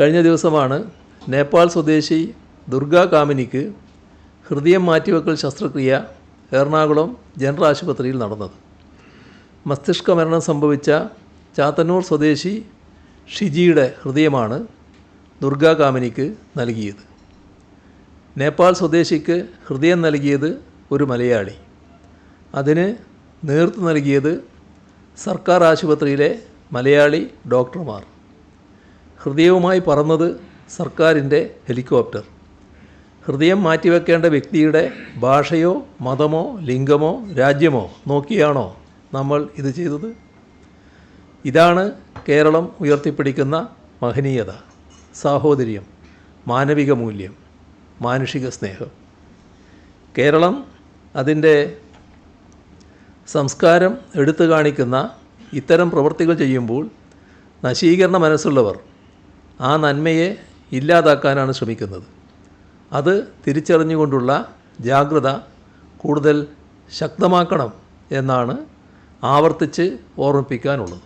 കഴിഞ്ഞ ദിവസമാണ് നേപ്പാൾ സ്വദേശി ദുർഗാ കാമിനിക്ക് ഹൃദയം മാറ്റിവെക്കൽ ശസ്ത്രക്രിയ എറണാകുളം ജനറൽ ആശുപത്രിയിൽ നടന്നത്. മസ്തിഷ്ക മരണം സംഭവിച്ച ചാത്തന്നൂർ സ്വദേശി ഷിജിയുടെ ഹൃദയമാണ് ദുർഗാ കാമിനിക്ക് നൽകിയത്. നേപ്പാൾ സ്വദേശിക്ക് ഹൃദയം നൽകിയത് ഒരു മലയാളി. അതിന് നേതൃത്വം നൽകിയത് സർക്കാർ ആശുപത്രിയിലെ മലയാളി ഡോക്ടർമാർ. ഹൃദയവുമായി പറന്നത് സർക്കാരിൻ്റെ ഹെലികോപ്റ്റർ. ഹൃദയം മാറ്റിവെക്കേണ്ട വ്യക്തിയുടെ ഭാഷയോ മതമോ ലിംഗമോ രാജ്യമോ നോക്കിയാണോ നമ്മൾ ഇത് ചെയ്തത്? ഇതാണ് കേരളം ഉയർത്തിപ്പിടിക്കുന്ന മഹനീയത, സാഹോദര്യം, മാനവിക മൂല്യം, മാനുഷിക സ്നേഹം. കേരളം അതിൻ്റെ സംസ്കാരം എടുത്തു കാണിക്കുന്ന ഇത്തരം പ്രവൃത്തികൾ ചെയ്യുമ്പോൾ നശീകരണ മനസ്സുള്ളവർ ആ നന്മയെ ഇല്ലാതാക്കാനാണ് ശ്രമിക്കുന്നത്. അത് തിരിച്ചറിഞ്ഞുകൊണ്ടുള്ള ജാഗ്രത കൂടുതൽ ശക്തമാക്കണം എന്നാണ് ആവർത്തിച്ച് ഓർമ്മിപ്പിക്കാനുള്ളത്.